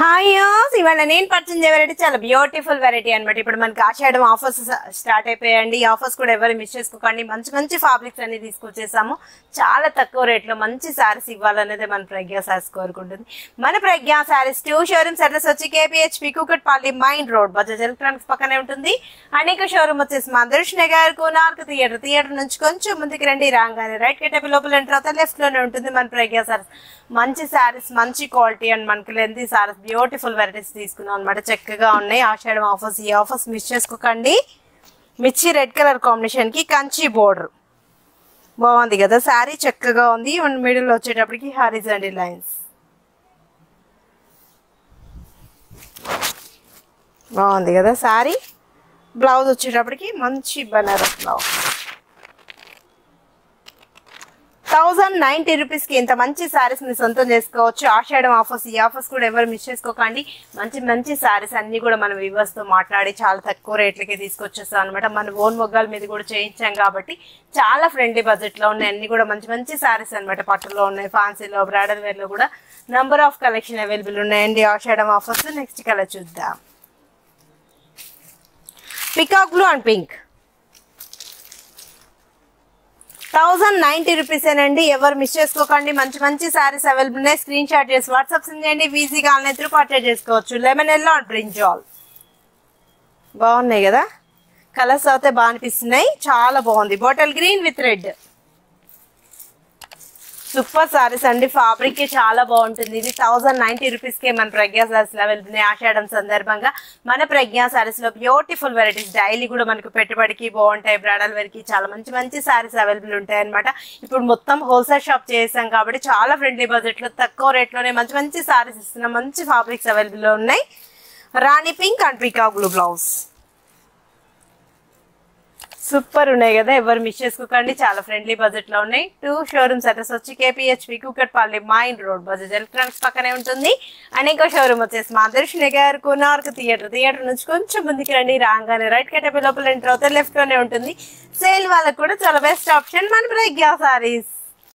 Hi ఇవాళ నేను purchase variety చాలా బ్యూటిఫుల్ వెరైటీ అనమాట. ఇప్పుడు మనకి ఆషాఢం ఆఫర్స్ స్టార్ట్ అయిపోయాయండి. ఈ ఆఫర్స్ కూడా ఎవరు మిస్ చేసుకోకండి. మంచి మంచి ఫ్యాబ్రిక్స్ అన్ని తీసుకొచ్చేసాము. చాలా తక్కువ రేట్లో మంచి శారీస్ ఇవ్వాలనేది మన ప్రజ్ఞా శారీస్ కోరుకుంటుంది. మన ప్రజ్ఞా శారీస్ 2 షోరూమ్స్ అడ్రస్ వచ్చి KPHP Kukatpally mine road Bajaj electronics పక్కనే ఉంటుంది. అనేక షోరూమ్ వచ్చేసి మందర్ష్ నగర్ కోనార్క్ థియేటర్ నుంచి కొంచెం ముందుకు రండి. రాగానే రైట్ కట్టేపి లోపల ఎంటర్ అవుతా లెఫ్ట్ లోనే ఉంటుంది మన ప్రజ్ఞా శారీస్. మంచి శారీస్, మంచి క్వాలిటీ అండ్ మనకి లెంతీ శారీస్, బ్యూటిఫుల్ వెరైటీస్ తీసుకున్నాం అనమాట. చక్కగా ఉన్నాయి ఆషాఢం ఆఫర్స్. ఈ ఆఫర్స్ మిస్ చేసుకోకండి. మిర్చి రెడ్ కలర్ కాంబినేషన్ కి కంచి బోర్డర్ బాగుంది కదా. శారీ చక్కగా ఉంది. మిడిల్ వచ్చేటప్పటికి హారిజాంటల్ లైన్స్ బాగుంది కదా. శారీ బ్లౌజ్ వచ్చేటప్పటికి మంచి బనారస్ బ్లౌజ్. 1090 రూపీస్కి ఇంత మంచి శారీస్ ని సొంతం చేసుకోవచ్చు. ఆషాఢం ఆఫర్స్. ఈ ఆఫర్స్ కూడా ఎవరు మిస్ చేసుకోకండి. మంచి మంచి శారీస్ అన్ని కూడా మనం వ్యూవర్స్ తో మాట్లాడి చాలా తక్కువ రేట్లకే తీసుకొచ్చేస్తాం అనమాట. మన ఓన్ మొగ్గాల మీద కూడా చేయించాం కాబట్టి చాలా ఫ్రెండ్లీ బడ్జెట్ లో ఉన్నాయి. అన్ని కూడా మంచి మంచి శారీస్ అనమాట. పట్టులో ఉన్నాయి, ఫ్యాన్సీలో, బ్రాడల్ వేర్ లో కూడా నంబర్ ఆఫ్ కలెక్షన్ అవైలబుల్ ఉన్నాయండి. ఆషాఢం ఆఫర్స్. నెక్స్ట్ కలర్ చూద్దాం. Peacock blue and pink. 1090 రూపీసేనండి. ఎవరు మిస్ చేసుకోకండి. మంచి మంచి శారీస్ అవైలబుల్ ఉన్నాయి. స్క్రీన్ షాట్ చేసి వాట్సాప్ సెండ్ చేయండి. ఈజీగా ఆన్లైన్ త్రూ పర్చేజ్ చేసుకోవచ్చు. లెమన్ ఎల్లో అండ్ బ్రింజాల్ బాగున్నాయి కదా. కలర్స్ అయితే బాగా అనిపిస్తున్నాయి. చాలా బాగుంది. Bottle green with red. Super saris అండి. ఫ్యాబ్రిక్ చాలా బాగుంటుంది. ఇది 1090 రూపీస్కే మన ప్రజ్ఞా సారీస్ అవైలబుల్ ఉన్నాయి. ఆషాఢం సందర్భంగా మన ప్రజ్ఞా సారీస్ లో బ్యూటిఫుల్ వెరైటీస్ డైలీ కూడా మనకు పెట్టుబడికి బాగుంటాయి. బ్రాడల్ వేర్ కి చాలా మంచి మంచి సారీస్ అవైలబుల్ ఉంటాయి అనమాట. ఇప్పుడు మొత్తం హోల్సేల్ షాప్ చేసాం కాబట్టి చాలా ఫ్రెండ్లీ బడ్జెట్ లో తక్కువ రేట్ లోనే మంచి మంచి సారీస్ ఇస్తున్నాం. మంచి ఫ్యాబ్రిక్స్ అవైలబుల్ లో ఉన్నాయి. Rani pink and peacock blue blouse super ఉన్నాయి కదా. ఎవరు మిస్ చేసుకోకండి. చాలా ఫ్రెండ్లీ బడ్జెట్ లో ఉన్నాయి. 2 షోరూమ్స్ అడ్రస్ వచ్చి KPHP Kukatpally mine road Bajaj electronics పక్కనే ఉంటుంది. అనేక షోరూమ్ వచ్చేసి మందర్ష్ నగర్ కోనార్క్ థియేటర్ నుంచి కొంచెం ముందుకు రండి. రాగానే రైట్ కట్టేపి లోపల ఎంటర్ అవుతే లెఫ్ట్ లోనే ఉంటుంది. సేల్ వాళ్ళకి కూడా చాలా బెస్ట్ ఆప్షన్ మన ప్రజ్ఞా సారీస్.